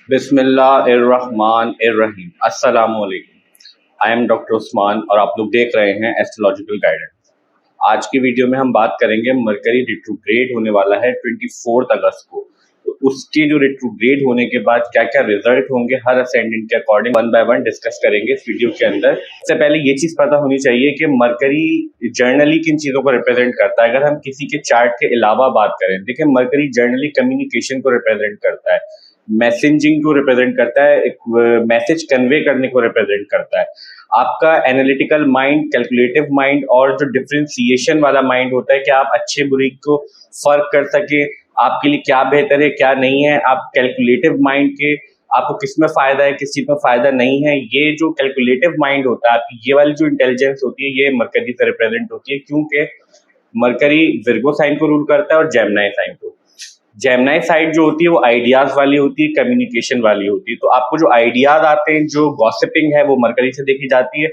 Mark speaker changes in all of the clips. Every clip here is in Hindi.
Speaker 1: बिस्मिल्लाहिर्रहमानिर्रहीम। अस्सलामुअलैकुम। आई एम डॉक्टर उस्मान और आप लोग देख रहे हैं एस्ट्रोलॉजिकल गाइडेंस। आज की वीडियो में हम बात करेंगे मरकरी रिट्रोग्रेड होने वाला है 24 अगस्त को। तो उसके जो रिट्रोग्रेड होने के बाद क्या क्या रिजल्ट होंगे हर असेंडेंट के according one by one discuss करेंगे इस वीडियो के अंदर। सबसे पहले ये चीज पता होनी चाहिए कि मरकरी जर्नली किन चीजों को रिप्रेजेंट करता है। अगर हम किसी के चार्ट के अलावा बात करें, देखिए मरकरी जर्नली कम्युनिकेशन को रिप्रेजेंट करता है, मैसेजिंग को रिप्रेजेंट करता है, एक मैसेज कन्वे करने को रिप्रेजेंट करता है। आपका एनालिटिकल माइंड, कैलकुलेटिव माइंड और जो डिफरेंशिएशन वाला माइंड होता है कि आप अच्छे बुरे को फर्क कर सके, आपके लिए क्या बेहतर है क्या नहीं है। आप कैलकुलेटिव माइंड के आपको किस में फायदा है किस चीज में फायदा नहीं है, ये जो कैलकुलेटिव माइंड होता है आपकी, ये वाली जो इंटेलिजेंस होती है ये मरकरी से रिप्रेजेंट होती है, क्योंकि मरकरी विर्गो साइन को रूल करता है और जेमिनी साइन को। जेमिनी साइड जो होती है वो आइडियाज वाली होती है, कम्युनिकेशन वाली होती है। तो आपको जो आइडियाज आते हैं, जो गॉसिपिंग है, वो मरकरी से देखी जाती है,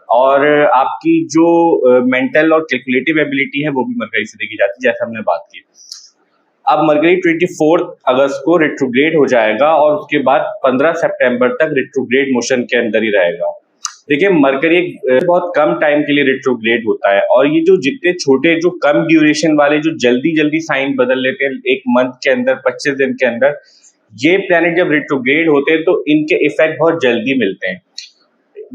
Speaker 1: और आपकी जो मेंटल और कैलकुलेटिव एबिलिटी है वो भी मरकरी से देखी जाती है, जैसा हमने बात की। अब मरकरी 24 अगस्त को रिट्रोग्रेड हो जाएगा और उसके बाद 15 सितंबर तक रिट्रोग्रेड मोशन के अंदर ही रहेगा। देखिए मरकरी एक बहुत कम टाइम के लिए रिट्रोग्रेड होता है, और ये जो जितने छोटे जो कम ड्यूरेशन वाले जो जल्दी जल्दी साइन बदल लेते हैं एक मंथ के अंदर, 25 दिन के अंदर, ये प्लैनेट जब रिट्रोग्रेड होते हैं तो इनके इफेक्ट बहुत जल्दी मिलते हैं।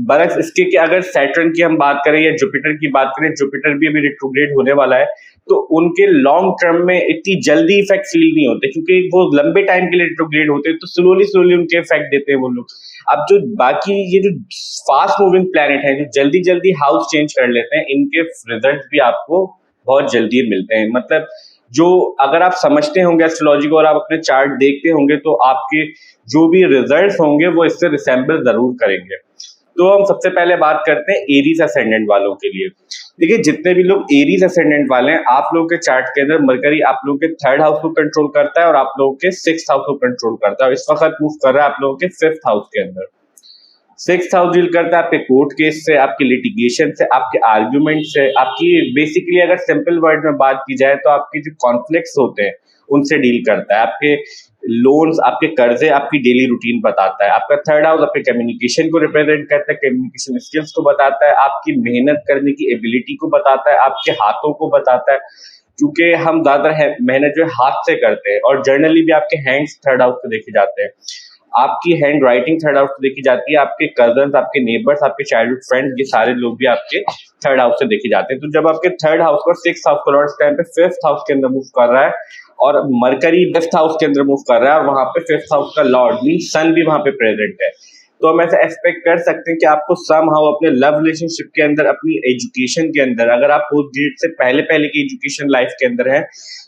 Speaker 1: बरक्स इसके कि अगर सैटर्न की हम बात करें या जुपिटर की बात करें, जुपिटर भी अभी रिट्रोग्रेड होने वाला है, तो उनके लॉन्ग टर्म में इतनी जल्दी इफेक्ट फील नहीं होते, क्योंकि वो लंबे टाइम के लिए रिट्रोग्रेड होते हैं, तो स्लोली स्लोली उनके इफेक्ट देते हैं वो लोग। अब जो बाकी ये जो फास्ट मूविंग प्लैनेट है, जो जल्दी जल्दी हाउस चेंज कर लेते हैं, इनके रिजल्ट भी आपको बहुत जल्दी मिलते हैं। मतलब जो अगर आप समझते होंगे एस्ट्रोलॉजी को और आप अपने चार्ट देखते होंगे, तो आपके जो भी रिजल्ट होंगे वो इससे रिसेंबल जरूर करेंगे। तो हम सबसे पहले बात करते हैं एरीज असेंडेंट वालों के लिए। देखिए जितने भी लोग एरीज असेंडेंट वाले हैं, आप लोगों के चार्ट के अंदर मरकरी आप लोगों के 3rd हाउस को कंट्रोल करता है और आप लोगों के 6th हाउस को कंट्रोल करता है, और इस वक्त मूव कर रहा है आप लोगों के 5th हाउस के अंदर। 6th हाउस डील करता है आपके कोर्ट केस से, आपके लिटिगेशन से, आपके आर्ग्यूमेंट से, आपकी बेसिकली अगर सिंपल वर्ड में बात की जाए तो आपके जो कॉन्फ्लिक्ट्स होते हैं उनसे डील करता है। आपके लोन्स, आपके कर्जे, आपकी डेली रूटीन बताता है। आपका 3rd हाउस आपके कम्युनिकेशन को रिप्रेजेंट करता है, कम्युनिकेशन स्किल्स को बताता है, आपकी मेहनत करने की एबिलिटी को बताता है, आपके हाथों को बताता है, क्योंकि हम ज्यादातर मेहनत जो है हाथ से करते हैं, और जर्नली भी आपके हैंड्स 3rd हाउस से देखे जाते हैं, आपकी हैंड राइटिंग 3rd हाउस से देखी जाती है, आपके कजन्स, आपके नेबर्स, आपके चाइल्डहुड फ्रेंड्स, ये सारे लोग भी आपके 3rd हाउस से देखे जाते हैं। तो जब आपके 3rd हाउस और 6th हाउस का लॉर्ड इस टाइम पे 5th हाउस के अंदर मूव कर रहा है, और मरकरी 5th हाउस के अंदर मूव कर रहा है, और वहां पे 5th हाउस का लॉर्ड मीन सन भी वहां पे प्रेजेंट है, तो हम ऐसा एक्सपेक्ट कर सकते हैं कि आपको सम हाउ अपने लव रिलेशनशिप के अंदर, अपनी एजुकेशन के अंदर, अगर आप पोस्ट ग्रेड से पहले पहले की एजुकेशन लाइफ के अंदर है,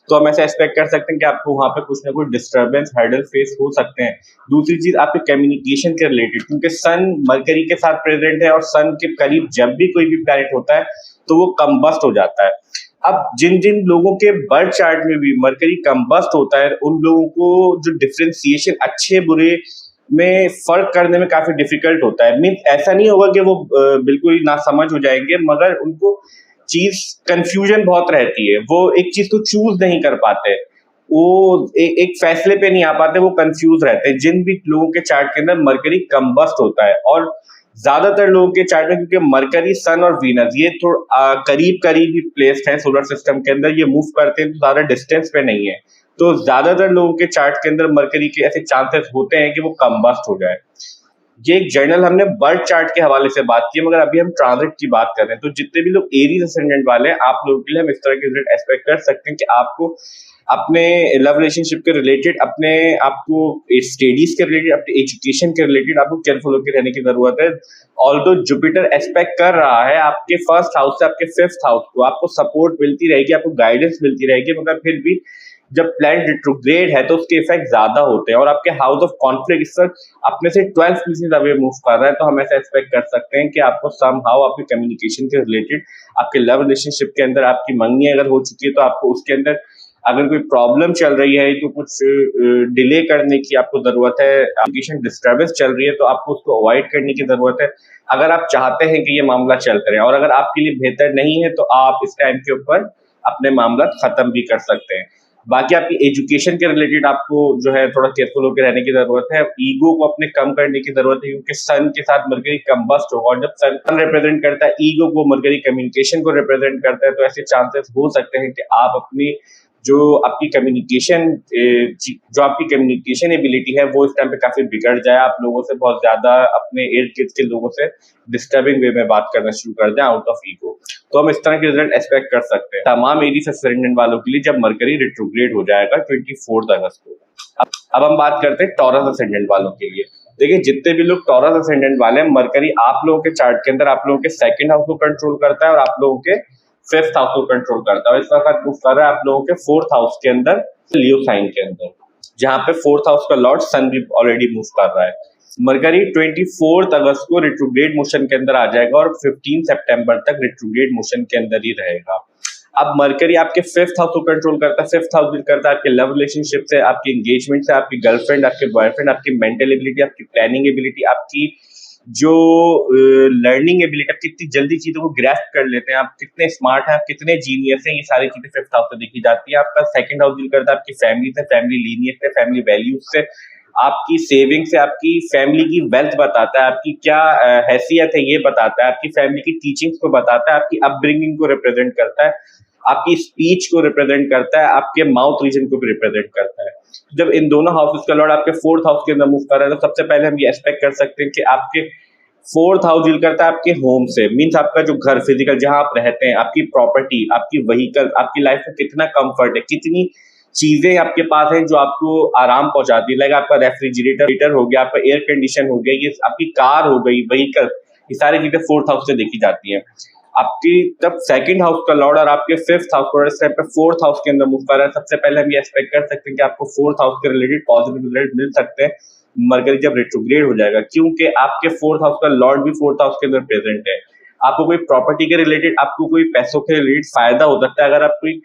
Speaker 1: तो हम ऐसा एक्सपेक्ट कर सकते हैं कि आपको वहां पे कुछ ना कुछ डिस्टर्बेंस, हर्डल फेस हो सकते हैं। दूसरी चीज आपके कम्युनिकेशन के रिलेटेड, क्योंकि सन मरकरी के साथ प्रेजेंट है, और सन के करीब जब भी कोई भी प्लैनेट होता है तो वो कंबस्ट हो जाता है। अब जिन जिन लोगों के बर्थ चार्ट में भी मरकरी कंबस्ट होता है, उन लोगों को जो डिफरेंशिएशन अच्छे बुरे में फर्क करने में काफी डिफिकल्ट होता है। मीन ऐसा नहीं होगा कि वो बिल्कुल ही ना समझ हो जाएंगे, मगर उनको चीज कंफ्यूजन बहुत रहती है, वो एक चीज को चूज नहीं कर पाते, वो एक फैसले पे नहीं आ पाते, वो कंफ्यूज रहते हैं। जिन भी लोगों के चार्ट के अंदर मरकरी कंबस्ट होता है, और ज्यादातर लोगों के चार्ट में, क्योंकि मरकरी, सन और वीनस ये थोड़ा करीब करीब ही प्लेस्ड है सोलर सिस्टम के अंदर, ये मूव करते हैं तो ज्यादा डिस्टेंस पे नहीं है, तो ज्यादातर लोगों के चार्ट के अंदर मरकरी के ऐसे चांसेस होते हैं कि वो कंबस्ट हो जाए। ये एक जर्नल हमने बर्थ चार्ट के हवाले से बात की, मगर अभी हम ट्रांजिट की बात कर रहे हैं। तो जितने भी लोग एरीज असेंडेंट वाले हैं, आप लोगों के लिए हम इस तरह के रिजल्ट एक्सपेक्ट कर सकते हैं कि आपको अपने लव रिलेशनशिप के रिलेटेड, अपने आपको स्टडीज के रिलेटेड, अपने एजुकेशन के रिलेटेड आपको केयरफुल होकर रहने की जरूरत है। ऑल्दो जुपिटर एक्सपेक्ट कर रहा है आपके 1st हाउस से आपके 5th हाउस को, आपको सपोर्ट मिलती रहेगी, आपको गाइडेंस मिलती रहेगी, मगर फिर भी जब प्लैनेट रिट्रोग्रेड है तो उसके इफेक्ट ज्यादा होते हैं, और आपके हाउस ऑफ कॉन्फ्लिक्ट इस वक्त अपने से 12 स्पीसीज अवे मूव कर रहा है, तो हम ऐसा एक्सपेक्ट कर सकते हैं कि आपको सम हाउ आपके कम्युनिकेशन के रिलेटेड, आपके लव रिलेशनशिप के अंदर आपकी मंगनी अगर हो चुकी है तो आपको उसके अंदर अगर कोई प्रॉब्लम चल रही है तो कुछ डिले करने की आपको जरूरत है, कम्युनिकेशन डिस्टर्बेंस चल रही है तो आपको उसको अवॉइड करने की जरूरत है, अगर आप चाहते हैं कि ये मामला चलते रहे। और अगर आपके लिए बेहतर नहीं है तो आप इस टाइम के ऊपर अपने मामला खत्म भी कर सकते हैं। बाकी आपकी एजुकेशन के रिलेटेड आपको जो है थोड़ा केयरफुल होकर रहने की जरूरत है। ईगो को अपने कम करने की जरूरत है, क्योंकि सन के साथ मरकरी कंबस्ट होगा, और जब सन रिप्रेजेंट करता है ईगो को, मरकरी कम्युनिकेशन को रिप्रेजेंट करता है, तो ऐसे चांसेस हो सकते हैं कि आप अपनी जो आपकी कम्युनिकेशन एबिलिटी है वो इस टाइम पे काफी बिगड़ जाए, आप लोगों से बहुत ज्यादा अपने इर्द गिर्द के लोगों से डिस्टर्बिंग वे में बात करना शुरू कर दें आउट ऑफ ईगो। तो हम इस तरह के रिजल्ट एक्सपेक्ट कर सकते हैं तमाम एरीज असेंडेंट वालों के लिए जब मरकरी रिट्रोग्रेड हो जाएगा 24 अगस्त को। अब हम बात करते हैं टॉरस असेंडेंट वालों के लिए। देखिए, जितने भी लोग टॉरस असेंडेंट वाले हैं, मरकरी आप लोगों के चार्ट के अंदर आप लोगों के सेकंड हाउस को कंट्रोल करता है और आप लोगों के फिफ्थ हाउस को कंट्रोल करता है। इस वक्त मूव कर रहा है आप लोगों के फोर्थ हाउस के अंदर, लियो साइन के अंदर, जहां पे फोर्थ हाउस का लॉर्ड सन भी ऑलरेडी मूव कर रहा है। मरकरी 24 अगस्त को रिट्रोग्रेड मोशन के अंदर आ जाएगा और 15 सितंबर तक रिट्रोग्रेड मोशन के अंदर ही रहेगा। अब मरकरी आपके फिफ्थ हाउस को कंट्रोल करता है। फिफ्थ हाउस डील करता है आपके लव रिलेशनशिप से, आपकी एंगेजमेंट से, आपकी गर्लफ्रेंड, आपके बॉयफ्रेंड, आपकी मेंटल एबिलिटी, आपकी प्लानिंग एबिलिटी, आपकी जो लर्निंग एबिलिटी, आप कितनी जल्दी चीजों को ग्रैस्प कर लेते हैं, आप कितने स्मार्ट हैं, आप कितने जीनियस हैं, ये सारी चीजें फिफ्थ हाउस से देखी जाती है। आपका सेकंड हाउस डील करता है आपकी फैमिली से, फैमिली लीनियज से, फैमिली वैल्यूज से, आपकी सेविंग से, आपकी फैमिली की वेल्थ बताता है, आपकी क्या हैसियत है ये बताता है, आपकी फैमिली की टीचिंग्स को बताता है, आपकी अपब्रिंगिंग को रिप्रेजेंट करता है, आपकी स्पीच को रिप्रेजेंट करता है, आपके माउथ रीजन को भी रिप्रेजेंट करता है। जब इन दोनों हाउसेस का लॉर्ड आपके फोर्थ हाउस के अंदर मूव कर रहा है, तो सबसे पहले हम ये एक्सपेक्ट कर सकते हैं कि आपके फोर्थ हाउस डील करता है आपके होम से, मीन्स आपका जो घर फिजिकल जहां आप रहते हैं, आपकी प्रॉपर्टी, आपकी व्हीकल, आपकी लाइफ में कितना कंफर्ट है, कितनी चीजें आपके पास हैं जो आपको आराम पहुंचाती है। लाइक आपका रेफ्रिजरेटर हो गया, आपका एयर कंडीशन हो गया, ये आपकी कार हो गई, व्हीकल, ये सारी चीजें फोर्थ हाउस से देखी जाती है। आपकी जब सेकंड हाउस का लॉर्ड और आपके फिफ्थ हाउस का इस टाइम पे फोर्थ हाउस के अंदर मूव कर रहा है, सबसे पहले हम ये एक्सपेक्ट कर सकते हैं कि आपको फोर्थ हाउस के रिलेटेड पॉजिटिव रिजल्ट मिल सकते हैं मरकरी जब रेट्रोग्रेड हो जाएगा, क्योंकि आपके फोर्थ हाउस का लॉर्ड भी फोर्थ हाउस के अंदर प्रेजेंट है। आपको कोई प्रॉपर्टी के रिलेटेड, आपको कोई पैसों के रिलेटेड फायदा हो सकता है। अगर आप कोई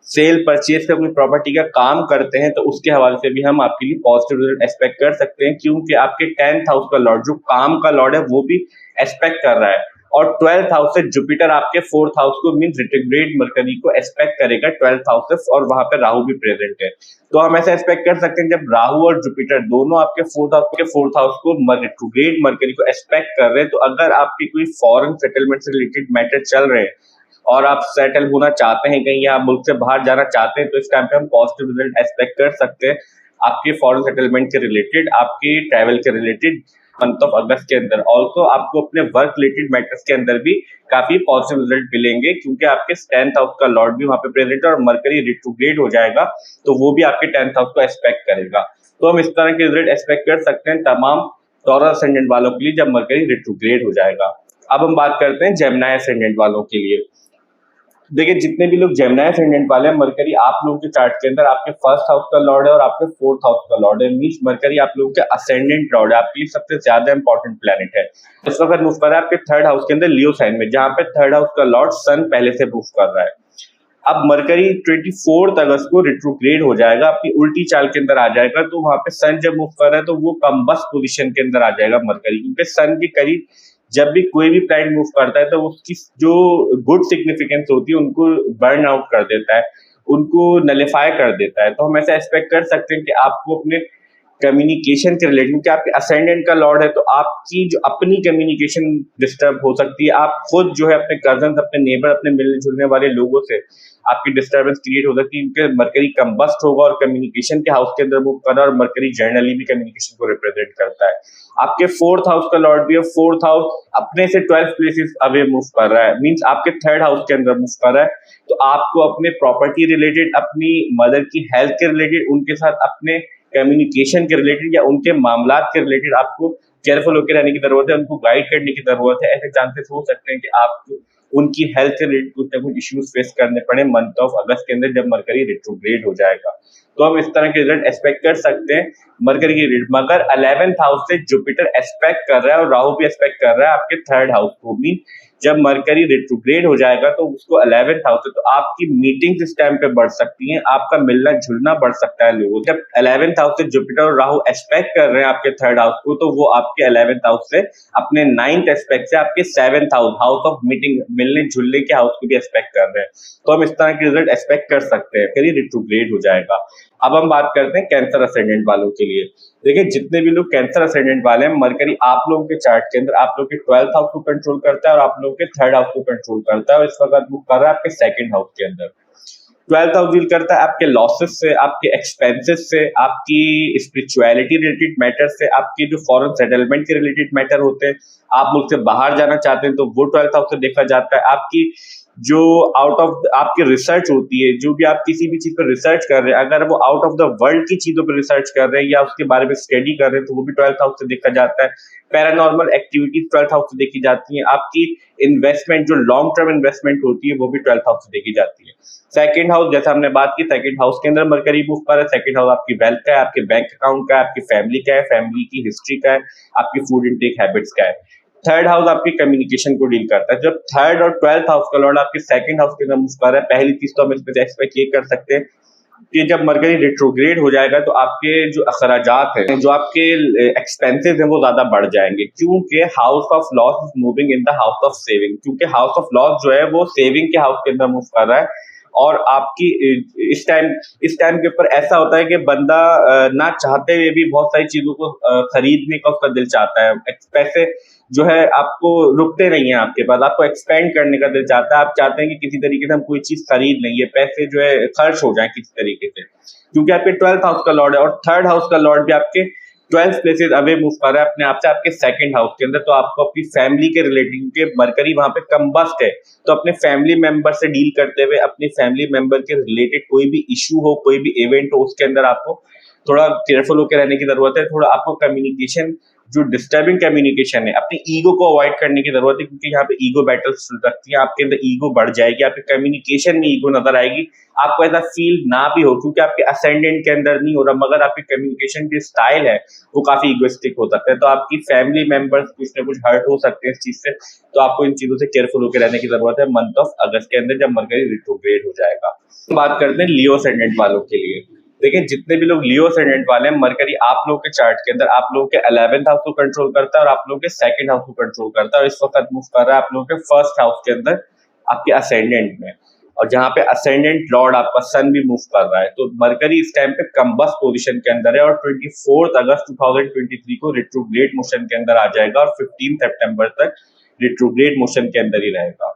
Speaker 1: सेल परचेज का कोई प्रॉपर्टी का काम करते हैं तो उसके हवाले से भी हम आपके लिए पॉजिटिव रिजल्ट एक्सपेक्ट कर सकते हैं, क्योंकि आपके 10th हाउस का लॉर्ड जो काम का लॉर्ड है वो भी एक्सपेक्ट कर रहा है, और 12th हाउस से जुपिटर आपके फोर्थ हाउस को मीन रिट्रोग्रेड मरकरी को एक्सपेक्ट करेगा 12th हाउस से, और वहां पे राहु भी प्रेजेंट है। तो हम ऐसा एक्सपेक्ट कर सकते हैं जब राहु और जुपिटर दोनों आपके फोर्थ हाउस को रिट्रोग्रेड मरकरी को एक्सपेक्ट कर रहे हैं, तो अगर आपकी कोई फॉरेन सेटलमेंट से रिलेटेड मैटर चल रहे हैं और आप सेटल होना चाहते हैं कहीं, या मुल्क से बाहर जाना चाहते हैं, तो इस टाइम पे हम पॉजिटिव रिजल्ट एक्सपेक्ट कर सकते हैं आपके फॉरेन सेटलमेंट के रिलेटेड, आपके ट्रैवल के रिलेटेड मंथ ऑफ अगस्त के अंदर। ऑल्सो आपको अपने वर्क रिलेटेड मैटर्स के अंदर भी काफी पॉजिटिव रिजल्ट मिलेंगे, क्योंकि आपके 10th हाउस का लॉर्ड भी वहां पे प्रेजेंट है और मरकरी रिट्रोग्रेड हो जाएगा, तो वो भी आपके 10th हाउस को एक्सपेक्ट करेगा। तो हम इस तरह के रिजल्ट एक्सपेक्ट कर सकते हैं तमाम टॉरस असेंडेंट वालों के लिए जब मरकरी रिट्रोग्रेड हो जाएगा। अब हम बात करते हैं जेमिनी असेंडेंट वालों के लिए। देखिए, जितने भी लोग जेमिनी असेंडेंट वाले हैं, मरकरी आप लोगों के चार्ट के अंदर आपके फर्स्ट हाउस का लॉर्ड है और आपके फोर्थ हाउस का लॉर्ड है, मींस मरकरी आप लोगों के असेंडेंट लॉर्ड है, आपके लिए सबसे ज्यादा इंपॉर्टेंट प्लेनेट है। इस वक्त मूव कर रहा है आपके थर्ड हाउस के अंदर, लियो साइन में, जहां पे थर्ड हाउस का लॉर्ड सन पहले से मूव कर रहा है। अब मरकरी 24 अगस्त को रिट्रोग्रेड हो जाएगा, अपनी उल्टी चाल के अंदर आ जाएगा, तो वहां पे सन जब मूव कर रहा है तो वो कम्बस्ट पोजीशन के अंदर आ जाएगा मरकरी, क्योंकि सन के करीब जब भी कोई भी प्लैनेट मूव करता है तो उसकी जो गुड सिग्निफिकेंस होती है उनको बर्न आउट कर देता है, उनको नलिफाई कर देता है। तो हम ऐसा एक्सपेक्ट कर सकते हैं कि आपको अपने कम्युनिकेशन के रिलेटेड, क्योंकि आपके असेंडेंट का लॉर्ड है, तो आपकी जो अपनी कम्युनिकेशन डिस्टर्ब हो सकती है, आप खुद जो है अपने कजन, अपने नेबर, अपने मिलने जुलने वाले लोगों से आपकी डिस्टर्बेंस क्रिएट हो सकती है, क्योंकि मरकरी कंबस्ट होगा और कम्युनिकेशन के हाउस के अंदर मूव कर रहा है, और मरकरी जर्नली भी कम्युनिकेशन को रिप्रेजेंट करता है। आपके फोर्थ हाउस का लॉर्ड भी है, फोर्थ हाउस अपने से 12 प्लेसेस अवे मूव कर रहा है, मींस आपके थर्ड हाउस के अंदर मूव कर रहा है, तो आपको अपने प्रॉपर्टी रिलेटेड, अपनी मदर की हेल्थ के रिलेटेड, उनके साथ अपने कम्युनिकेशन के रिलेटेड या उनके मामलात के रिलेटेड आपको केयरफुल होकर रहने की जरूरत है, उनको गाइड करने की जरूरत है। ऐसे चांसेस हो सकते हैं कि आपको उनकी हेल्थ से रिलेटेड कुछ ना कुछ इश्यूज फेस करने पड़े मंथ ऑफ अगस्त के अंदर जब मरकरी रिट्रोग्रेड हो जाएगा। तो हम इस तरह के रिजल्ट एक्सपेक्ट कर सकते हैं मरकरी की रिजल्ट। मगर 11th हाउस से जुपिटर एक्सपेक्ट कर रहा है और राहु भी एक्सपेक्ट कर रहा है आपके थर्ड हाउस को भी, जब मरकरी रेट्रोग्रेड हो जाएगा तो उसको 11th हाउस है, तो आपकी मीटिंग्स इस टाइम पे बढ़ सकती हैं, आपका मिलना जुलना बढ़ सकता है लोगों। जब 11th हाउस से जुपिटर और राहु एस्पेक्ट कर रहे हैं आपके 3rd हाउस को, तो वो आपके 11th हाउस से अपने 9th एस्पेक्ट से आपके 7th house, house of meeting, मिलने जुलने के हाउस को भी एस्पेक्ट कर रहे हैं। तो हम इस तरह के रिजल्ट एस्पेक्ट कर सकते हैं, फिर ये रेट्रोग्रेड हो जाएगा। अब हम बात करते हैं कैंसर असेंडेंट वालों के लिए। देखिए, जितने भी लोग कैंसर असेंडेंट वाले हैं, मरकरी आप लोगों के चार्ट के अंदर आप लोगों के 12th हाउस को कंट्रोल करता है और आप लोगों के 3rd हाउस को कंट्रोल करता है, और इस वक्त वो कर रहा है आपके 2nd हाउस के अंदर। 12th हाउस डील करता है आपके लॉसेस से, आपके एक्सपेंसेस से, आपकी स्पिरिचुअलिटी रिलेटेड मैटर से, आपके जो फॉरेन सेटलमेंट के रिलेटेड मैटर होते हैं, आप मुल्क से बाहर जाना चाहते हैं तो वो 12th हाउस से देखा जाता है। आपकी जो आउट ऑफ आपकी रिसर्च होती है, जो भी आप किसी भी चीज पर रिसर्च कर रहे हैं, अगर वो आउट ऑफ द वर्ल्ड की चीजों पर रिसर्च कर रहे हैं या उसके बारे में स्टडी कर रहे हैं, तो वो भी 12th हाउस से देखा जाता है। पैरानॉर्मल एक्टिविटीज 12th हाउस से देखी जाती हैं। आपकी इन्वेस्टमेंट, जो लॉन्ग टर्म इन्वेस्टमेंट होती है, वो भी 12th हाउस से देखी जाती है। 2nd हाउस, जैसा हमने बात की, 2nd हाउस के अंदर मरकरी मूव कर रहा है। 2nd हाउस आपकी वेल्थ का है, आपके बैंक अकाउंट का है, आपकी फैमिली का है, फैमिली की हिस्ट्री का है, आपकी फूड इंटेक हैबिट्स का है। 3rd हाउस आपकी कम्युनिकेशन को डील करता है। जब 3rd और 12th हाउस का लॉर्ड आपके 2nd हाउस के अंदर मूव कर रहा है, पहली चीज तो हम इसमें से एक्सपेक्ट ये कर सकते हैं कि जब मरकरी रेट्रोग्रेड हो जाएगा तो आपके जो अखराजात हैं, जो आपके एक्सपेंसेस हैं, वो ज्यादा बढ़ जाएंगे, क्योंकि house of loss is moving in the house of saving. क्योंकि हाउस ऑफ लॉस जो है वो सेविंग के हाउस के अंदर मूव कर रहा है, और आपकी इस टाइम के ऊपर ऐसा होता है कि बंदा ना चाहते हुए भी बहुत सारी चीजों को खरीदने का उसका दिल चाहता है। पैसे जो है आपको रुकते नहीं है आपके पास, आपको एक्सपेंड करने का दिल चाहता है। आप चाहते हैं कि किसी तरीके से हम कोई चीज खरीद लें, ये पैसे जो है खर्च हो जाए किसी तरीके से, क्योंकि आपके 12th हाउस का लॉर्ड है, और 3rd हाउस का लॉर्ड भी आपके 12 प्लेसेस अवे मूव कर रहा है अपने आप से आपके 2nd हाउस के अंदर। तो आपको अपनी फैमिली के रिलेटिव के मरकरी वहां पे कम्बस्ट है, तो अपने फैमिली मेंबर से डील करते हुए अपने फैमिली मेंबर के रिलेटेड कोई भी इशू हो, कोई भी इवेंट हो, उसके अंदर आपको थोड़ा केयरफुल होकर रहने की जरूरत है। थोड़ा आपको कम्युनिकेशन, जो डिस्टर्बिंग कम्युनिकेशन है, अपनी ईगो को अवॉइड करने की जरूरत है, क्योंकि यहाँ पे ईगो बैटल्स चल सकती है। आपके अंदर ईगो बढ़ जाएगी, आपके कम्युनिकेशन में ईगो नजर आएगी, आपको ऐसा फील ना भी हो, क्योंकि आपके असेंडेंट के अंदर नहीं हो रहा, मगर आपके कम्युनिकेशन की स्टाइल है वो काफी इगोइस्टिक हो सकता है। तो आपकी फैमिली मेंबर्स कुछ ना कुछ हर्ट हो सकते हैं इस चीज से, तो आपको इन चीजों से केयरफुल होकर रहने की जरूरत है मंथ ऑफ अगस्त के अंदर, जब मरकरी रेट्रोग्रेड हो जाएगा। बात करते हैं लियो असेंडेंट वालों के लिए। देखिए, जितने भी लोग लियो असेंडेंट वाले हैं, मरकरी आप लोगों के चार्ट के अंदर आप लोगों के 11th हाउस को कंट्रोल करता है और आप लोगों के 2nd हाउस को कंट्रोल करता है, और इस वक्त मूव कर रहा है आप लोगों के 1st हाउस के अंदर आपके असेंडेंट में, और जहां पे असेंडेंट लॉर्ड आपका सन भी मूव कर रहा है। तो मरकरी इस टाइम पे कम्बस्ट पोजीशन के अंदर है, और 24 अगस्त 2023 को रेट्रोग्रेड मोशन के अंदर आ जाएगा, और 15 सितंबर तक रेट्रोग्रेड मोशन के अंदर ही रहेगा।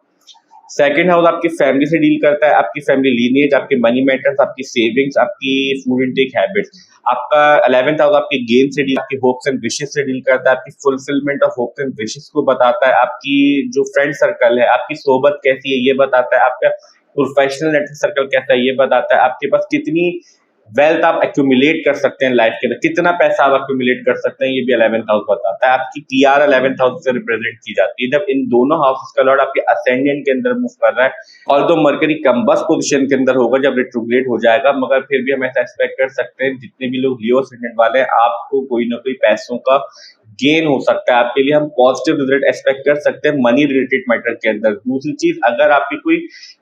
Speaker 1: 2nd हाउस आपकी फैमिली से डील करता है, आपकी फैमिली लीनिएज, आपके मनी मैटर्स, आपकी सेविंग्स, आपकी फूड इंटेक हैबिट्स। आपका 11th हाउस आपके गेम से डील, आपकी होप्स एंड विशेस से डील करता है, आपकी fulfilment of hopes and wishes को बताता है, आपकी जो फ्रेंड सर्कल है, आपकी सोबत कैसी है ये बताता है, आपका प्रोफेशनल नेटवर्क सर्कल कैसा है ये बताता है, आपके पास कितनी वेल्थ आप एक्यूमुलेट कर सकते हैं लाइफ के अंदर, कितना पैसा आप एक्यूमुलेट कर सकते हैं, ये भी 11th हाउस बताता है। आपकी पीआर 11th हाउस से रिप्रेजेंट की जाती है। जब इन दोनों हाउसेस का लॉर्ड आपके असेंडेंट के अंदर मूव कर रहा है, और तो मरकरी कम्बस्ट पोजीशन के अंदर होगा जब रेट्रोग्रेड हो जाएगा, मगर फिर भी हम ऐसा एक्सपेक्ट कर सकते हैं, जितने भी लोग लियो असेंडेंट वाले हैं, आपको कोई ना कोई पैसों का गेन हो सकता है। आपके लिए हम पॉजिटिव रिजल्ट एक्सपेक्ट कर सकते हैं मनी रिलेटेड मैटर के अंदर। दूसरी चीज, अगर आपकी कोई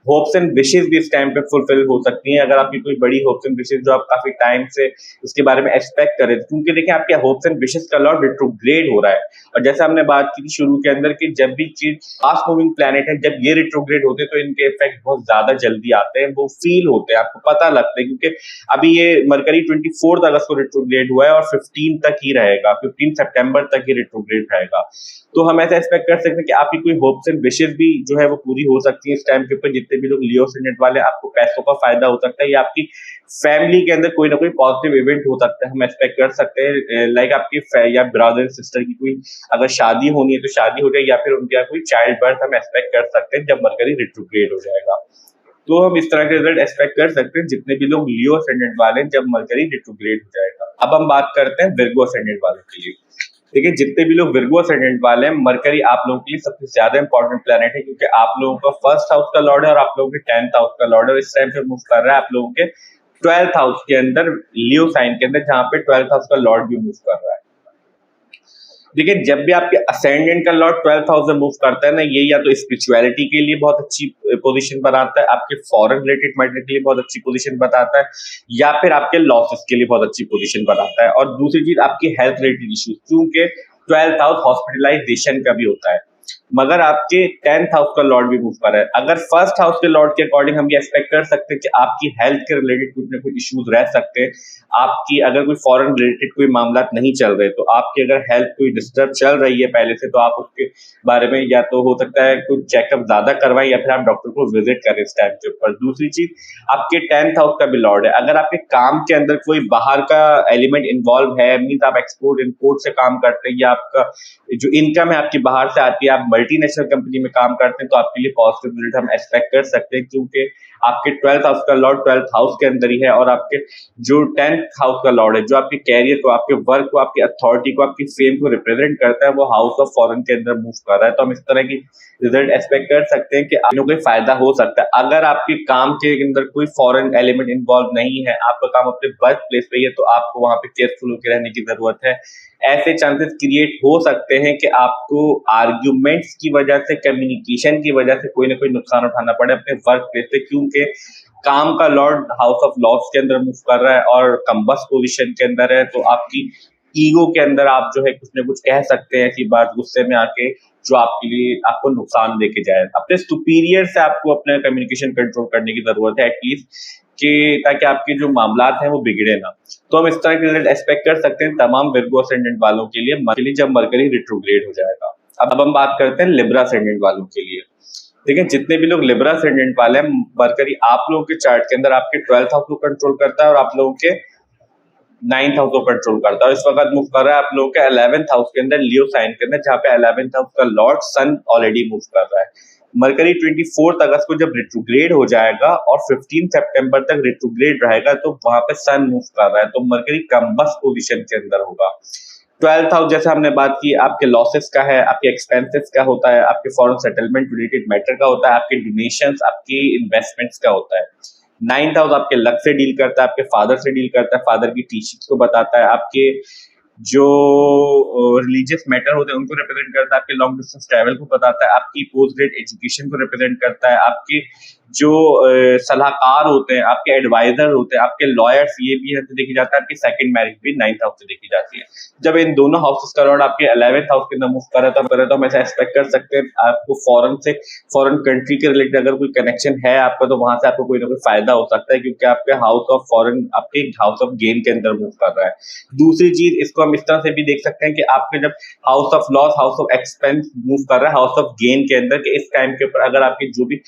Speaker 1: होप्स एंड विशेस भी इस टाइम पे फुलफिल हो सकती हैं, अगर आपकी कोई बड़ी होप्स एंड विशेस जो आप काफी टाइम से उसके बारे में एक्सपेक्ट कर रहे थे, क्योंकि देखिए आपके होप्स एंड विशेस का लॉर्ड रेट्रोग्रेड हो रहा है, और जैसे हमने बात की थी शुरू के अंदर कि जब भी चीज फास्ट मूविंग प्लैनेट है, जब ये रेट्रोग्रेड होते हैं तो इनके इफेक्ट बहुत ज्यादा जल्दी आते हैं, वो फील होते हैं, आपको पता लगता है, क्योंकि अभी ये मरकरी 24 अगस्त को रेट्रोग्रेड हुआ है और 15 तक ही रहेगा, 15 सितंबर तक ही रेट्रोग्रेड रहेगा। तो हम ऐसा एक्सपेक्ट कर सकते हैं कि आपकी कोई होप्स एंड विशेस भी जो है वो पूरी हो सकती है इस टाइम के ऊपर। जितने भी लोग लियो असेंडेंट वाले, आपको पैसों का फायदा हो सकता है, या आपकी फैमिली के अंदर कोई ना कोई पॉजिटिव इवेंट हो सकता है, हम एक्सपेक्ट कर सकते हैं। लाइक आपकी या ब्रदर सिस्टर की कोई अगर शादी होनी है तो शादी हो जाए, या फिर उनका कोई चाइल्ड बर्थ हम एक्सपेक्ट कर सकते हैं जब मरकरी रेट्रोग्रेड हो जाएगा। तो हम इस तरह के रिजल्ट एक्सपेक्ट कर सकते हैं जितने भी लोग लियो असेंडेंट वाले जब मरकरी रेट्रोग्रेड हो जाएगा। अब हम बात करते हैं विर्गो असेंडेंट वालों के लिए। देखिए, जितने भी लोग विर्गो असेंडेंट वाले हैं, मरकरी आप लोगों के लिए सबसे ज्यादा इंपॉर्टेंट प्लैनेट है, क्योंकि आप लोगों का 1st हाउस का लॉर्ड है और आप लोगों के 10th हाउस का लॉर्ड है। इस टाइम पे मूव कर रहा है आप लोगों के 12th हाउस के अंदर, लियो साइन के अंदर, जहां पे 12th हाउस का लॉर्ड भी मूव कर रहा है। देखिए, जब भी आपके असेंडेंट का लॉर्ड 12th हाउस में मूव करता है ना, ये या तो स्पिरिचुअलिटी के लिए बहुत अच्छी पोजीशन बनाता है, आपके फॉरेन रिलेटेड मैटर के लिए बहुत अच्छी पोजीशन बताता है, या फिर आपके लॉसेस के लिए बहुत अच्छी पोजीशन बनाता है। और दूसरी चीज आपकी हेल्थ रिलेटेड इश्यूज, क्योंकि 12th हाउस हॉस्पिटलाइजेशन का भी होता है, मगर आपके 10th हाउस का लॉर्ड भी मूव कर रहा है। अगर फर्स्ट हाउस के लॉर्ड के अकॉर्डिंग हम ये एक्सपेक्ट कर सकते हैं कि आपकी हेल्थ के रिलेटेड कुछ ना कुछ इश्यूज रह सकते हैं। आपकी अगर कोई फॉरेन रिलेटेड कोई मामला नहीं चल रहे, तो आपकी अगर हेल्थ कोई डिस्टर्ब चल रही है पहले से, तो आप उसके बारे में या तो हो सकता है कुछ चेकअप ज्यादा करवाएं, या फिर आप डॉक्टर को विजिट करें इस टाइम के ऊपर। दूसरी चीज आपके 10th हाउस का भी लॉर्ड है। अगर आपके काम के अंदर कोई बाहर का एलिमेंट इन्वॉल्व है, मीन आप एक्सपोर्ट इम्पोर्ट से काम करते हैं, या आपका जो इनकम है आपकी बाहर से आती है, आप मल्टीनेशनल कंपनी में काम करते हैं, तो आपके लिए पॉजिटिव रिजल्ट हम एक्सपेक्ट कर सकते हैं, क्योंकि आपके 12th हाउस का लॉर्ड 12th हाउस के अंदर ही है। और आपके जो 10th हाउस का लॉर्ड है, जो आपके कैरियर को, आपके वर्क को, आपकी अथॉरिटी को, आपकी फेम को रिप्रेजेंट करता है, वो हाउस ऑफ फॉरेन के अंदर मूव कर रहा है। तो हम इस तरह की रिजल्ट एक्सपेक्ट कर सकते हैं कि आपको कोई फायदा हो सकता है। अगर आपके काम के अंदर कोई फॉरेन एलिमेंट इन्वॉल्व नहीं है, आपका काम अपने वर्क प्लेस पे ही है, तो आपको वहां पे केयरफुल होकर रहने की जरूरत है। ऐसे चांसेस क्रिएट हो सकते हैं कि आपको आर्ग्यूमेंट्स की वजह से, कम्युनिकेशन की वजह से कोई ना कोई नुकसान उठाना पड़े अपने वर्क प्लेस पे, क्योंकि काम का लॉर्ड हाउस ऑफ लॉस के अंदर मूव कर रहा है और कंबस पोजीशन के अंदर है। तो आपकी ईगो के अंदर आप जो है कुछ ना कुछ कह सकते हैं ऐसी बात गुस्से में आके, जो आपके लिए आपको नुकसान देके जाए। अपने सुपीरियर से आपको अपने कम्युनिकेशन कंट्रोल करने की जरूरत है एटलीस्ट, कि ताकि आपके जो मामलात हैं वो बिगड़े ना। तो हम इस तरह के रिजल्ट एक्सपेक्ट कर सकते हैं तमाम विर्गो असेंडेंट वालों के लिए जब मरकरी रिट्रोग्रेड हो जाएगा। अब हम बात करते हैं लिब्रा असेंडेंट वालों के लिए। देखिए, जितने भी लोग लिब्रा असेंडेंट वाले हैं, मरकरी आप लोगों के चार्ट के अंदर आपके 12th हाउस को कंट्रोल करता है और आप लोगों के 9th हाउस को कंट्रोल करता है। और इस वक्त मूव कर रहा है आप लोगों के 11th हाउस के अंदर, लियो साइन के अंदर, जहाँ पे 11th हाउस का लॉर्ड सन ऑलरेडी मूव कर रहा है। मरकरी 24 अगस्त को जब रिट्रोग्रेड हो जाएगा और 15 सितंबर तक रिट्रोग्रेड रहेगा, तो वहां पे सन मूव कर रहा है, तो मरकरी कंबस पोजीशन के अंदर होगा। 12th हाउस जैसे हमने बात की, आपके लॉसेस का है, आपके एक्सपेंसेस का होता है, आपके फॉरेन सेटलमेंट रिलेटेड मैटर का होता है, आपके डोनेशंस, आपकी इन्वेस्टमेंट्स का होता है। 9th हाउस आपके लक से डील करता है, आपके फादर से डील करता है, फादर की टीचिंग्स को बताता है, आपके जो रिलीजियस मैटर होते हैं उनको रिप्रेजेंट करता है, आपके लॉन्ग डिस्टेंस ट्रैवल को बताता है, आपकी पोस्ट ग्रेड एजुकेशन को रिप्रेजेंट करता है, आपके जो सलाहकार होते हैं, आपके एडवाइजर होते हैं, आपके लॉयर्स, ये भी यहाँ से देखी जाता है। आपकी सेकंड मैरिज भी 9th हाउस से देखी जाती है। जब इन दोनों हाउसेस का लॉर्ड आपके 11th हाउस के अंदर मूव कर रहा था, तो हम ऐसा एक्सपेक्ट कर सकते हैं आपको फॉरेन कंट्री के रिलेटेड अगर कोई कनेक्शन है आपका, तो वहां से आपको कोई ना कोई फायदा हो सकता है, क्योंकि आपके हाउस ऑफ फॉरेन आपके हाउस ऑफ गेन के अंदर मूव कर रहा है। दूसरी चीज, इसको हम इस तरह से भी देख सकते हैं कि आपके जब house of loss, house of expense move कर रहा है हाउस ऑफ गेन के अंदर, कि इस टाइम के ऊपर अगर आपकी जो भी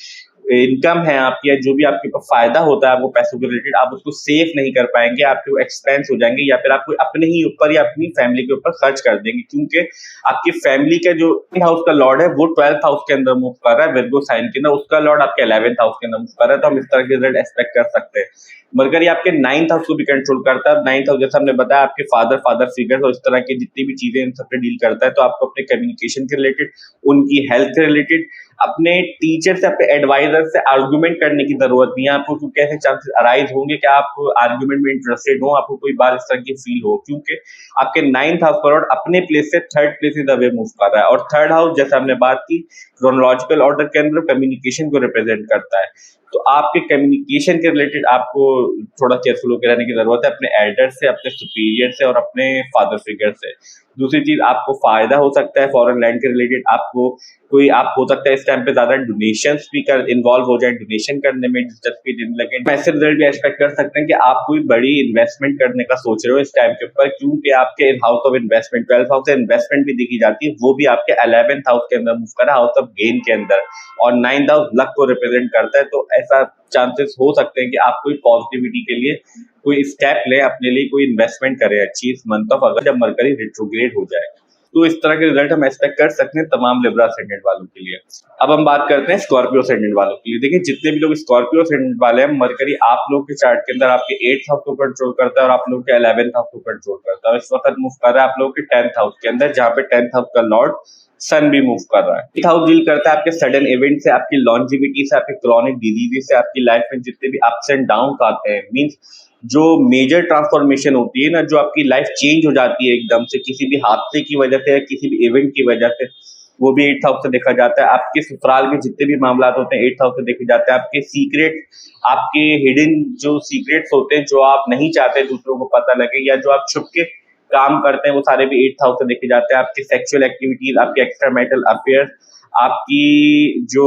Speaker 1: इनकम है आपकी, या जो भी आपके पास फायदा होता है वो पैसों के रिलेटेड, आप उसको सेव नहीं कर पाएंगे, आपके एक्सपेंस हो जाएंगे, या फिर आप अपने ही ऊपर या अपनी फैमिली के ऊपर खर्च कर देंगे, क्योंकि आपकी फैमिली का जो हाउस का लॉर्ड है वो 12th हाउस के अंदर मूव कर रहा है, विर्गो साइन के अंदर, उसका लॉर्ड आपके 11th हाउस के अंदर मूव कर रहा है। तो हम इस तरह के रिजल्ट एक्सपेक्ट कर सकते हैं। मरकरी आपके 9th हाउस को भी कंट्रोल करता है। 9th हाउस जैसा हमने बताया आपके फादर फिगर्स और इस तरह की जितनी भी चीजें इन सबसे डील करता है। तो आपको अपने कम्युनिकेशन के रिलेटेड, उनकी हेल्थ के रिलेटेड, अपने टीचर से, अपने एडवाइजर से आर्गुमेंट करने की जरूरत नहीं है आपको, क्योंकि ऐसे चांसेस अराइज होंगे कि आप आर्गुमेंट में इंटरेस्टेड हो, आपको कोई बात इस तरह की फील हो, क्योंकि आपके 9th हाउस पर अपने प्लेस से 3rd place is away move कर रहा है। और 3rd हाउस जैसे हमने बात की क्रोनोलॉजिकल ऑर्डर के अंदर कम्युनिकेशन को रिप्रेजेंट करता है। तो आपके कम्युनिकेशन के रिलेटेड आपको थोड़ा केयरफुल होकर रहने की जरूरत है, अपने एल्डर से, अपने सुपीरियर से और अपने फादर फिगर से। दूसरी चीज, आपको फायदा हो सकता है फॉरेन लैंड के रिलेटेड, आपको कोई आप हो सकता है इस टाइम पे ज्यादा डोनेशंस भी कर इन्वॉल्व हो जाए, डोनेशन करने में दिलचस्पी लेने लगे। ऐसे रिजल्ट भी एक्सपेक्ट कर सकते हैं कि आप कोई बड़ी इन्वेस्टमेंट करने का सोच रहे हो इस टाइम के ऊपर, क्योंकि आपके house of investment 12th house से इन्वेस्टमेंट भी देखी जाती है, वो भी आपके 11th हाउस के अंदर मूव कर रहा है, हाउस ऑफ गेन के अंदर, और 9th हाउस लक को रिप्रेजेंट करता है। तो ऐसा चांसेस हो सकते हैं कि आप कोई पॉजिटिविटी के लिए कोई स्टेप ले, अपने लिए कोई इन्वेस्टमेंट करें अच्छी इस मंथ ऑफ अगर, जब मरकरी रिट्रोग्रेड हो जाए। तो इस तरह के रिजल्ट हम एक्सपेक्ट कर सकते हैं तमाम लिब्रा असेंडेंट वालों के लिए। अब हम बात करते हैं स्कॉर्पियो असेंडेंट वालों के लिए। देखिए, जितने भी लोग स्कॉर्पियो असेंडेंट वाले हैं, मरकरी आप लोगों के चार्ट के अंदर आपके 8th हाउस को कंट्रोल करता है और आप लोगों के 11th हाउस को कंट्रोल करता है। इस वक्त मूव कर रहा है आप लोगों के 10th हाउस के अंदर, जहाँ पे 10th हाउस का लॉर्ड सन भी मूव कर रहा है। 8th हाउस डील करता है आपके सडन इवेंट से, आपकी लॉन्जिविटी से, आपकी क्रॉनिक डिजीज से, आपकी लाइफ में जितने भी अप्स एंड डाउन आते हैं, मींस जो मेजर ट्रांसफॉर्मेशन होती है ना, जो आपकी लाइफ चेंज हो जाती है एकदम से किसी भी हादसे की वजह से या किसी भी इवेंट की वजह से, वो भी 8th हाउस से देखा जाता है। आपके ससुराल के जितने भी मामला होते हैं 8th हाउस से देखे जाते हैं। आपके सीक्रेट, आपके हिडन जो सीक्रेट्स होते हैं, जो आप नहीं चाहते दूसरों को पता लगे, या जो आप छुप के काम करते हैं, वो सारे भी 8th हाउस से देखे जाते हैं। आपकी सेक्सुअल एक्टिविटीज, आपके एक्स्ट्रा मैरिटल अफेयर्स, आपकी जो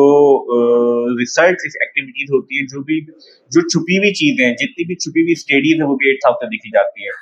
Speaker 1: रिसर्च एक्टिविटीज होती है, जो छुपी हुई चीजें हैं, जितनी भी छुपी हुई स्टडीज है, वो भी 8th हाउस से देखी जाती है।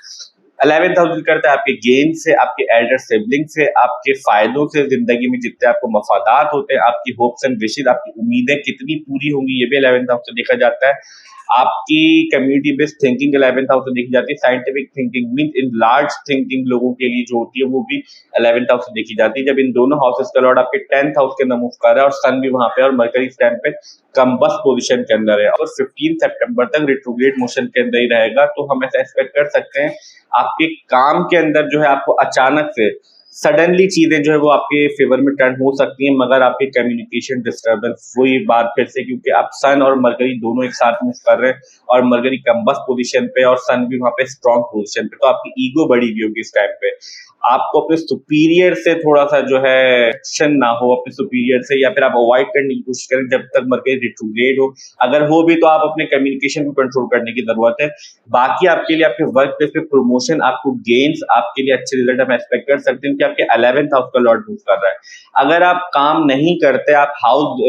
Speaker 1: 11th हाउस करता है आपके गेन से, आपके एल्डर सिबलिंग से, आपके फायदों से, जिंदगी में जितने आपको मफादात होते हैं, आपकी होप्स एंड विशेस, आपकी उम्मीदें कितनी पूरी होंगी, ये भी 11th हाउस से देखा जाता है। आपकी community based thinking 11th house से देखी जाती है। Scientific thinking means in large thinking लोगों के लिए जो होती है, वो भी 11th हाउस से देखी जाती है। जब इन दोनों हाउसेस का लॉर्ड आपके 10th हाउस के अंदर मूव कर रहा है और सन भी वहां पे, और मरकरी इस टाइम पे कम्बस पोजीशन के अंदर है और 15 सितंबर तक रिट्रोग्रेड मोशन के अंदर ही रहेगा। तो हम ऐसा एक्सपेक्ट कर सकते हैं आपके काम के अंदर जो है आपको अचानक से सडनली चीजें जो है वो आपके फेवर में टर्न हो सकती हैं, मगर आपके कम्युनिकेशन डिस्टर्बेंस, वही बात फिर से, क्योंकि आप सन और मरकरी दोनों एक साथ मूव कर रहे हैं और मरकरी कम्बस पोजीशन पे और सन भी वहां पे स्ट्रॉन्ग पोजीशन पे, तो आपकी ईगो बढ़ी हुई होगी इस टाइम पे। आपको अपने सुपीरियर से थोड़ा सा जो है एक्शन ना हो अपने सुपीरियर से, या फिर आप अवॉइड करने की कोशिश करें जब तक मरकरी रिट्रोग्रेड हो। अगर हो भी तो आप अपने कम्युनिकेशन को कंट्रोल करने की जरूरत है। बाकी आपके लिए आपके वर्क प्लेस पे प्रमोशन, आपको गेन्स, आपके लिए अच्छे रिजल्ट हम एक्सपेक्ट कर सकते हैं कि आपके 11th हाउस का लॉर्ड मूव कर रहा है। अगर आप काम नहीं करते, आप हाउस